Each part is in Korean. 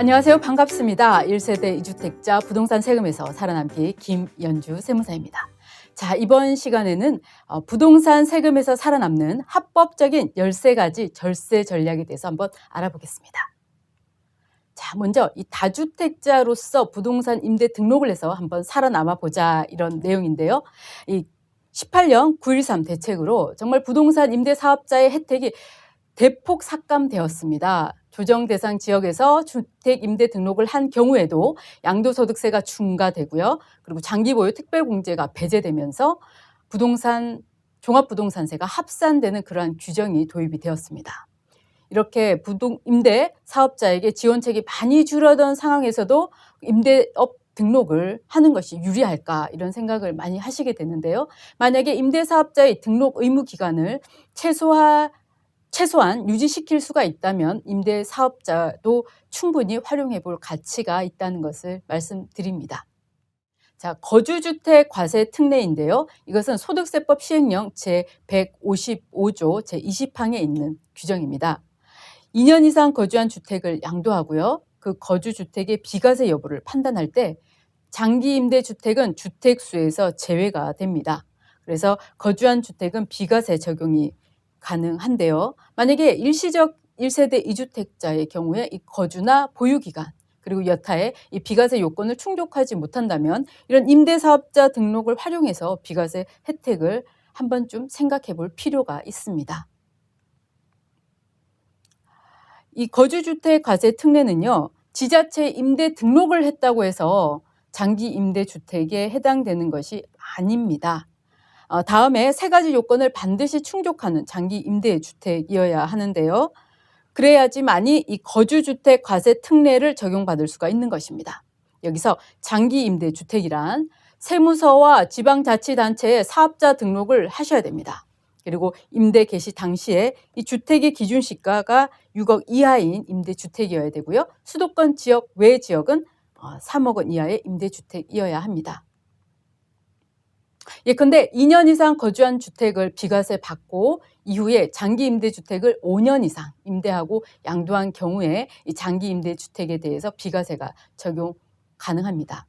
안녕하세요. 반갑습니다. 1세대 2주택자 부동산 세금에서 살아남기 김연주 세무사입니다. 자, 이번 시간에는 부동산 세금에서 살아남는 합법적인 13가지 절세 전략에 대해서 한번 알아보겠습니다. 자, 먼저 이 다주택자로서 부동산 임대 등록을 해서 한번 살아남아 보자, 이런 내용인데요. 이 18년 9.13 대책으로 정말 부동산 임대 사업자의 혜택이 대폭 삭감되었습니다. 조정 대상 지역에서 주택 임대 등록을 한 경우에도 양도소득세가 중과되고요. 그리고 장기보유 특별공제가 배제되면서 종합부동산세가 합산되는 그러한 규정이 도입이 되었습니다. 이렇게 임대 사업자에게 지원책이 많이 줄어든 상황에서도 임대업 등록을 하는 것이 유리할까, 이런 생각을 많이 하시게 되는데요. 만약에 임대사업자의 등록 의무 기간을 최소한 유지시킬 수가 있다면 임대사업자도 충분히 활용해 볼 가치가 있다는 것을 말씀드립니다. 자, 거주주택 과세 특례인데요. 이것은 소득세법 시행령 제155조 제20항에 있는 규정입니다. 2년 이상 거주한 주택을 양도하고요. 그 거주주택의 비과세 여부를 판단할 때 장기임대주택은 주택수에서 제외가 됩니다. 그래서 거주한 주택은 비과세 적용이 가능한데요. 만약에 일시적 1세대 2주택자의 경우에 이 거주나 보유기간 그리고 여타의 이 비과세 요건을 충족하지 못한다면 이런 임대사업자 등록을 활용해서 비과세 혜택을 한 번쯤 생각해 볼 필요가 있습니다. 이 거주주택 과세 특례는요, 지자체 임대 등록을 했다고 해서 장기 임대주택에 해당되는 것이 아닙니다. 다음에 3가지 요건을 반드시 충족하는 장기 임대주택이어야 하는데요. 그래야지만이 이 거주주택 과세 특례를 적용받을 수가 있는 것입니다. 여기서 장기 임대주택이란 세무서와 지방자치단체에 사업자 등록을 하셔야 됩니다. 그리고 임대 개시 당시에 이 주택의 기준 시가가 6억 이하인 임대주택이어야 되고요. 수도권 지역 외 지역은 3억 원 이하의 임대주택이어야 합니다. 예컨대 2년 이상 거주한 주택을 비과세 받고 이후에 장기 임대주택을 5년 이상 임대하고 양도한 경우에 이 장기 임대주택에 대해서 비과세가 적용 가능합니다.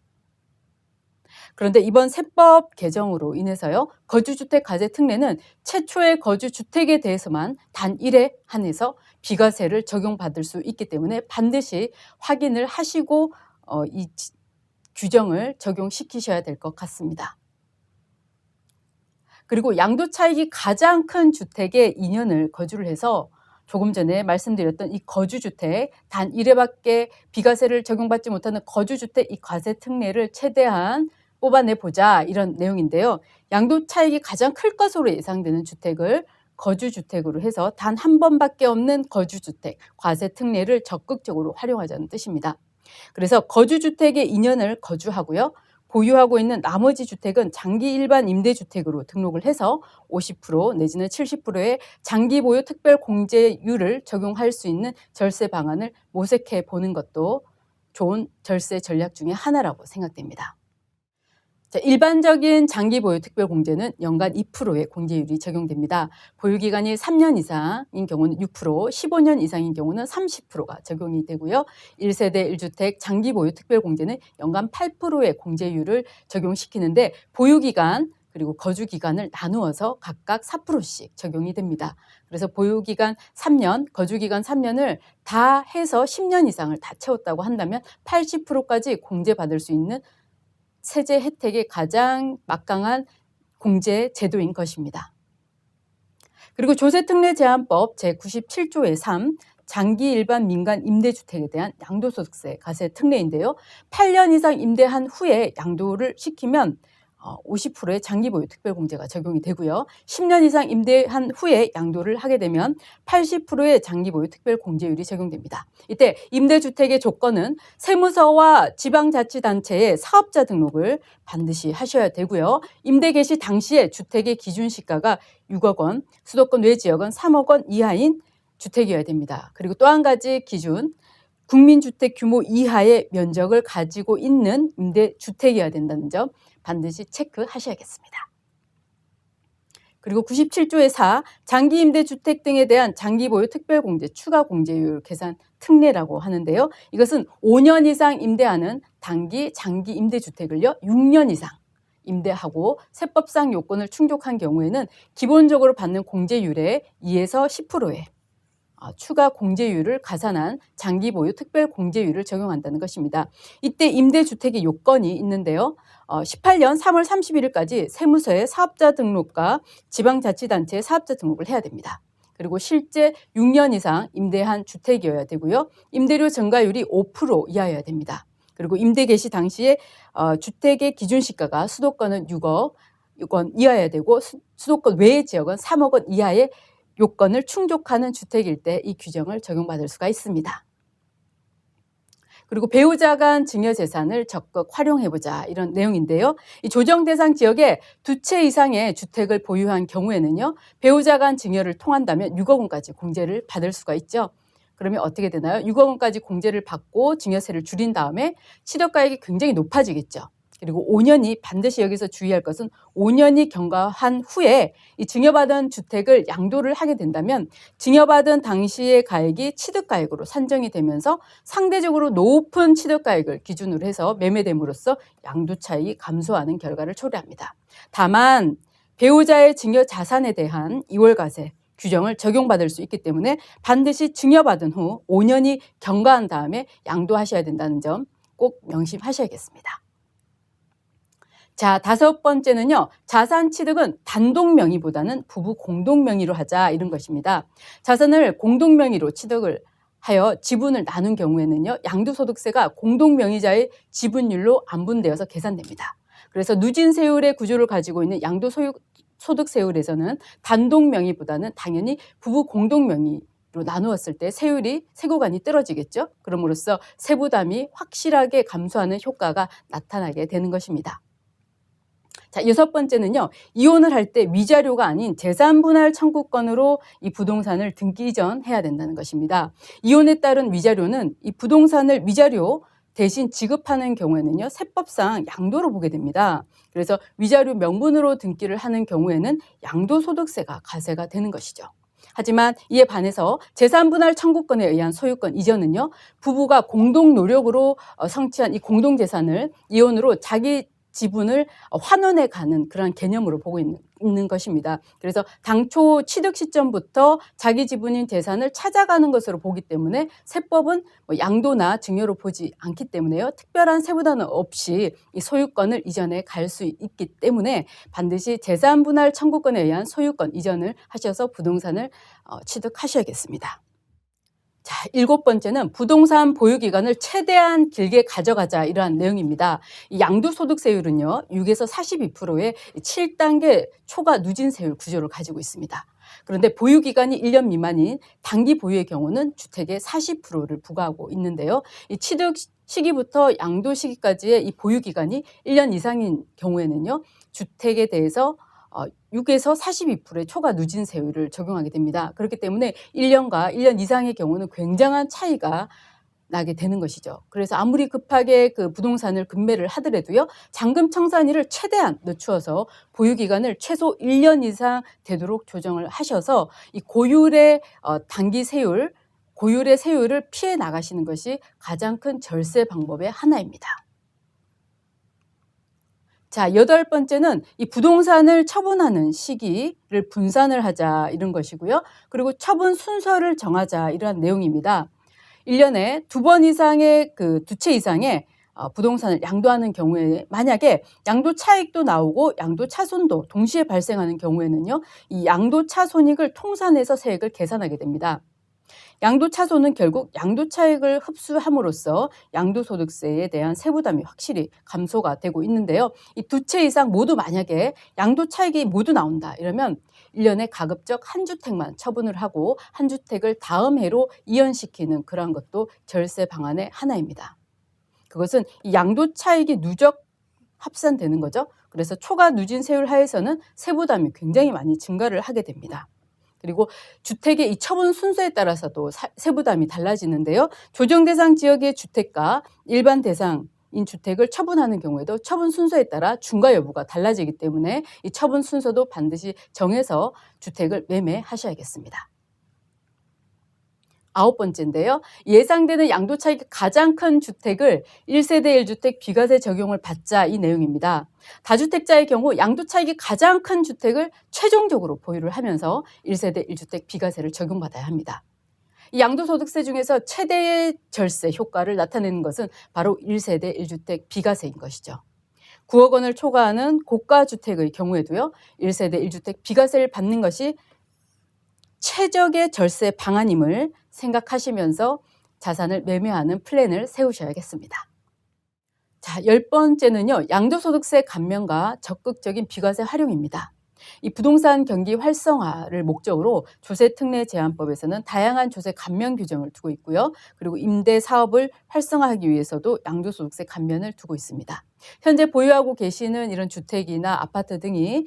그런데 이번 세법 개정으로 인해서요, 거주주택 과세 특례는 최초의 거주주택에 대해서만 단 1회 한해서 비과세를 적용받을 수 있기 때문에 반드시 확인을 하시고 이 규정을 적용시키셔야 될 것 같습니다. 그리고 양도 차익이 가장 큰 주택에 2년을 거주를 해서 조금 전에 말씀드렸던 이 거주주택 단 1회밖에 비과세를 적용받지 못하는 거주주택 이 과세 특례를 최대한 뽑아내보자, 이런 내용인데요. 양도 차익이 가장 클 것으로 예상되는 주택을 거주주택으로 해서 단 한 번밖에 없는 거주주택 과세 특례를 적극적으로 활용하자는 뜻입니다. 그래서 거주주택에 2년을 거주하고요. 보유하고 있는 나머지 주택은 장기 일반 임대주택으로 등록을 해서 50% 내지는 70%의 장기 보유 특별 공제율을 적용할 수 있는 절세 방안을 모색해 보는 것도 좋은 절세 전략 중에 하나라고 생각됩니다. 자, 일반적인 장기 보유 특별 공제는 연간 2%의 공제율이 적용됩니다. 보유기간이 3년 이상인 경우는 6%, 15년 이상인 경우는 30%가 적용이 되고요. 1세대 1주택 장기 보유 특별 공제는 연간 8%의 공제율을 적용시키는데 보유기간 그리고 거주기간을 나누어서 각각 4%씩 적용이 됩니다. 그래서 보유기간 3년, 거주기간 3년을 다 해서 10년 이상을 다 채웠다고 한다면 80%까지 공제받을 수 있는 세제 혜택의 가장 막강한 공제 제도인 것입니다. 그리고 조세특례제한법 제97조의 3 장기 일반 민간 임대주택에 대한 양도소득세 과세 특례인데요. 8년 이상 임대한 후에 양도를 시키면 50%의 장기보유 특별공제가 적용이 되고요. 10년 이상 임대한 후에 양도를 하게 되면 80%의 장기보유 특별공제율이 적용됩니다. 이때 임대주택의 조건은 세무서와 지방자치단체의 사업자 등록을 반드시 하셔야 되고요. 임대 개시 당시에 주택의 기준시가가 6억 원, 수도권 외 지역은 3억 원 이하인 주택이어야 됩니다. 그리고 또 한 가지 기준, 국민주택 규모 이하의 면적을 가지고 있는 임대주택이어야 된다는 점 반드시 체크하셔야겠습니다. 그리고 97조의 4 장기임대주택 등에 대한 장기보유 특별공제 추가공제율 계산 특례라고 하는데요. 이것은 5년 이상 임대하는 단기 장기임대주택을요 6년 이상 임대하고 세법상 요건을 충족한 경우에는 기본적으로 받는 공제율의 2에서 10%의 추가 공제율을 가산한 장기보유 특별공제율을 적용한다는 것입니다. 이때 임대주택의 요건이 있는데요. 18년 3월 31일까지 세무서에 사업자 등록과 지방자치단체에 사업자 등록을 해야 됩니다. 그리고 실제 6년 이상 임대한 주택이어야 되고요. 임대료 증가율이 5% 이하여야 됩니다. 그리고 임대 개시 당시에 주택의 기준시가가 수도권은 6억 원 이하여야 되고 수도권 외의 지역은 3억 원 이하의 요건을 충족하는 주택일 때 이 규정을 적용받을 수가 있습니다. 그리고 배우자 간 증여 재산을 적극 활용해보자 이런 내용인데요. 이 조정 대상 지역에 2채 이상의 주택을 보유한 경우에는요. 배우자 간 증여를 통한다면 6억 원까지 공제를 받을 수가 있죠. 그러면 어떻게 되나요? 6억 원까지 공제를 받고 증여세를 줄인 다음에 취득가액이 굉장히 높아지겠죠. 그리고 5년이 반드시 여기서 주의할 것은 5년이 경과한 후에 이 증여받은 주택을 양도를 하게 된다면 증여받은 당시의 가액이 취득가액으로 산정이 되면서 상대적으로 높은 취득가액을 기준으로 해서 매매됨으로써 양도 차익이 감소하는 결과를 초래합니다. 다만 배우자의 증여 자산에 대한 이월과세 규정을 적용받을 수 있기 때문에 반드시 증여받은 후 5년이 경과한 다음에 양도하셔야 된다는 점 꼭 명심하셔야겠습니다. 자, 5번째는요. 자산 취득은 단독 명의보다는 부부 공동 명의로 하자 이런 것입니다. 자산을 공동 명의로 취득을 하여 지분을 나눈 경우에는요. 양도소득세가 공동 명의자의 지분율로 안분되어서 계산됩니다. 그래서 누진세율의 구조를 가지고 있는 양도소득세율에서는 단독 명의보다는 당연히 부부 공동 명의로 나누었을 때 세구간이 떨어지겠죠. 그럼으로써 세부담이 확실하게 감소하는 효과가 나타나게 되는 것입니다. 자, 6번째는요. 이혼을 할 때 위자료가 아닌 재산분할 청구권으로 이 부동산을 등기 이전해야 된다는 것입니다. 이혼에 따른 위자료는 이 부동산을 위자료 대신 지급하는 경우에는요. 세법상 양도로 보게 됩니다. 그래서 위자료 명분으로 등기를 하는 경우에는 양도소득세가 과세가 되는 것이죠. 하지만 이에 반해서 재산분할 청구권에 의한 소유권 이전은요. 부부가 공동 노력으로 성취한 이 공동재산을 이혼으로 자기 지분을 환원해 가는 그런 개념으로 보고 있는 것입니다. 그래서 당초 취득 시점부터 자기 지분인 재산을 찾아가는 것으로 보기 때문에 세법은 양도나 증여로 보지 않기 때문에요. 특별한 세부담 없이 이 소유권을 이전해 갈 수 있기 때문에 반드시 재산분할 청구권에 의한 소유권 이전을 하셔서 부동산을 취득하셔야겠습니다. 자, 7번째는 부동산 보유기간을 최대한 길게 가져가자 이러한 내용입니다. 이 양도소득세율은요. 6에서 42%의 7단계 초과 누진세율 구조를 가지고 있습니다. 그런데 보유기간이 1년 미만인 단기 보유의 경우는 주택의 40%를 부과하고 있는데요. 이 취득 시기부터 양도 시기까지의 이 보유기간이 1년 이상인 경우에는요. 주택에 대해서 6에서 42%의 초과 누진세율을 적용하게 됩니다. 그렇기 때문에 1년과 1년 이상의 경우는 굉장한 차이가 나게 되는 것이죠. 그래서 아무리 급하게 그 부동산을 급매를 하더라도요. 잔금 청산일을 최대한 늦추어서 보유기간을 최소 1년 이상 되도록 조정을 하셔서 이 고율의 단기 세율, 고율의 세율을 피해 나가시는 것이 가장 큰 절세 방법의 하나입니다. 자, 8번째는 이 부동산을 처분하는 시기를 분산을 하자 이런 것이고요. 그리고 처분 순서를 정하자 이러한 내용입니다. 1년에 2번 이상의 2채 이상의 부동산을 양도하는 경우에 만약에 양도 차익도 나오고 양도 차손도 동시에 발생하는 경우에는요. 이 양도 차손익을 통산해서 세액을 계산하게 됩니다. 양도차손은 결국 양도차익을 흡수함으로써 양도소득세에 대한 세부담이 확실히 감소가 되고 있는데요. 이 2채 이상 모두 만약에 양도차익이 모두 나온다 이러면 1년에 가급적 한 주택만 처분을 하고 한 주택을 다음 해로 이연시키는 그런 것도 절세 방안의 하나입니다. 그것은 이 양도차익이 누적 합산되는 거죠. 그래서 초과 누진세율 하에서는 세부담이 굉장히 많이 증가를 하게 됩니다. 그리고 주택의 이 처분 순서에 따라서도 세부담이 달라지는데요. 조정 대상 지역의 주택과 일반 대상이 주택을 처분하는 경우에도 처분 순서에 따라 중과 여부가 달라지기 때문에 이 처분 순서도 반드시 정해서 주택을 매매하셔야겠습니다. 9번째인데요. 예상되는 양도 차익이 가장 큰 주택을 1세대 1주택 비과세 적용을 받자, 이 내용입니다. 다주택자의 경우 양도 차익이 가장 큰 주택을 최종적으로 보유를 하면서 1세대 1주택 비과세를 적용받아야 합니다. 이 양도소득세 중에서 최대의 절세 효과를 나타내는 것은 바로 1세대 1주택 비과세인 것이죠. 9억 원을 초과하는 고가주택의 경우에도요, 1세대 1주택 비과세를 받는 것이 최적의 절세 방안임을 생각하시면서 자산을 매매하는 플랜을 세우셔야겠습니다. 자, 10번째는요, 양도소득세 감면과 적극적인 비과세 활용입니다. 이 부동산 경기 활성화를 목적으로 조세특례제한법에서는 다양한 조세 감면 규정을 두고 있고요. 그리고 임대 사업을 활성화하기 위해서도 양도소득세 감면을 두고 있습니다. 현재 보유하고 계시는 이런 주택이나 아파트 등이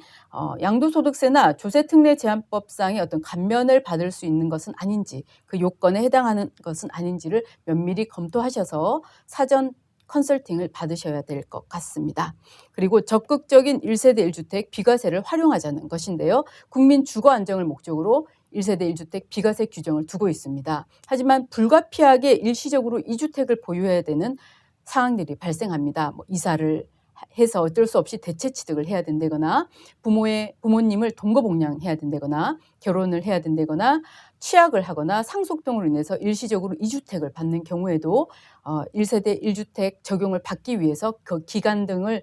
양도소득세나 조세특례제한법상의 어떤 감면을 받을 수 있는 것은 아닌지, 그 요건에 해당하는 것은 아닌지를 면밀히 검토하셔서 사전 컨설팅을 받으셔야 될 것 같습니다. 그리고 적극적인 1세대 1주택 비과세를 활용하자는 것인데요. 국민 주거 안정을 목적으로 1세대 1주택 비과세 규정을 두고 있습니다. 하지만 불가피하게 일시적으로 2주택을 보유해야 되는 상황들이 발생합니다. 이사를 해서 어쩔 수 없이 대체 취득을 해야 된다거나 부모님을 동거복양해야 된다거나 결혼을 해야 된다거나 취약을 하거나 상속 등으로 인해서 일시적으로 2주택을 받는 경우에도 1세대 1주택 적용을 받기 위해서 그 기간 등을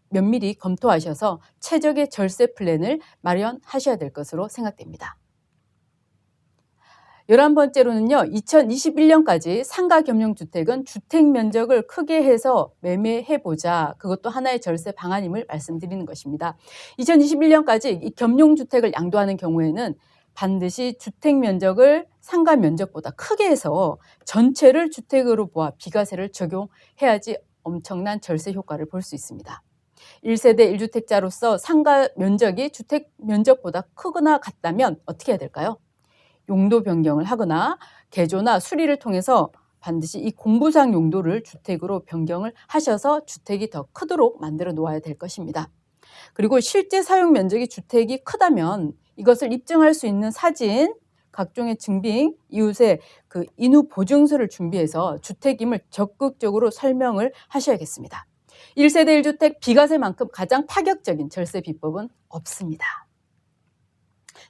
면밀히 검토하셔서 최적의 절세 플랜을 마련하셔야 될 것으로 생각됩니다. 11번째로는요. 2021년까지 상가 겸용주택은 주택 면적을 크게 해서 매매해보자. 그것도 하나의 절세 방안임을 말씀드리는 것입니다. 2021년까지 이 겸용주택을 양도하는 경우에는 반드시 주택 면적을 상가 면적보다 크게 해서 전체를 주택으로 보아 비과세를 적용해야지 엄청난 절세 효과를 볼 수 있습니다. 1세대 1주택자로서 상가 면적이 주택 면적보다 크거나 같다면 어떻게 해야 될까요? 용도 변경을 하거나 개조나 수리를 통해서 반드시 이 공부상 용도를 주택으로 변경을 하셔서 주택이 더 크도록 만들어 놓아야 될 것입니다. 그리고 실제 사용 면적이 주택이 크다면 이것을 입증할 수 있는 사진, 각종의 증빙, 이웃의 그 인후 보증서를 준비해서 주택임을 적극적으로 설명을 하셔야겠습니다. 1세대 1주택 비과세만큼 가장 파격적인 절세 비법은 없습니다.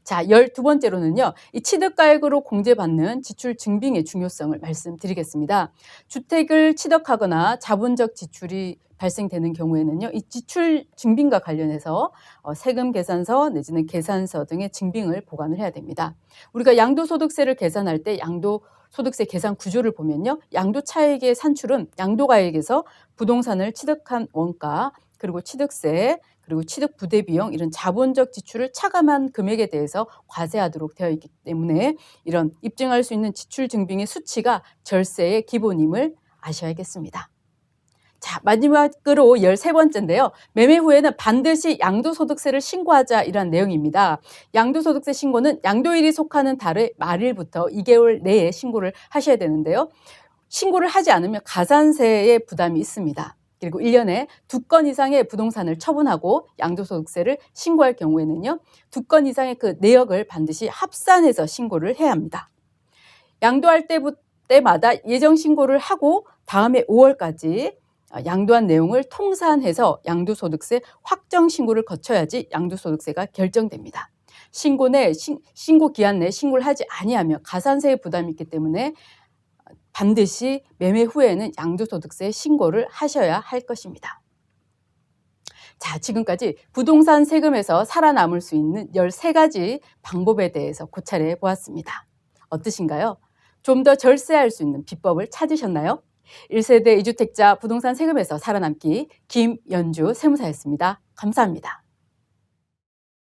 자, 12번째로는요. 이 취득가액으로 공제받는 지출 증빙의 중요성을 말씀드리겠습니다. 주택을 취득하거나 자본적 지출이 발생되는 경우에는요. 이 지출 증빙과 관련해서 세금 계산서 내지는 계산서 등의 증빙을 보관을 해야 됩니다. 우리가 양도소득세를 계산할 때 양도소득세 계산 구조를 보면요. 양도차익의 산출은 양도가액에서 부동산을 취득한 원가, 그리고 취득세, 그리고 취득 부대 비용, 이런 자본적 지출을 차감한 금액에 대해서 과세하도록 되어 있기 때문에 이런 입증할 수 있는 지출 증빙의 수치가 절세의 기본임을 아셔야겠습니다. 자, 마지막으로 13번째인데요. 매매 후에는 반드시 양도소득세를 신고하자, 이런 내용입니다. 양도소득세 신고는 양도일이 속하는 달의 말일부터 2개월 내에 신고를 하셔야 되는데요. 신고를 하지 않으면 가산세의 부담이 있습니다. 그리고 1년에 2건 이상의 부동산을 처분하고 양도소득세를 신고할 경우에는요. 2건 이상의 그 내역을 반드시 합산해서 신고를 해야 합니다. 양도할 때마다 예정 신고를 하고 다음해 5월까지 양도한 내용을 통산해서 양도소득세 확정 신고를 거쳐야지 양도소득세가 결정됩니다. 신고 기한 내에 신고를 하지 아니하면 가산세의 부담이 있기 때문에 반드시 매매 후에는 양도소득세 신고를 하셔야 할 것입니다. 자, 지금까지 부동산 세금에서 살아남을 수 있는 13가지 방법에 대해서 고찰해 보았습니다. 어떠신가요? 좀 더 절세할 수 있는 비법을 찾으셨나요? 1세대 2주택자 부동산 세금에서 살아남기, 김연주 세무사였습니다. 감사합니다.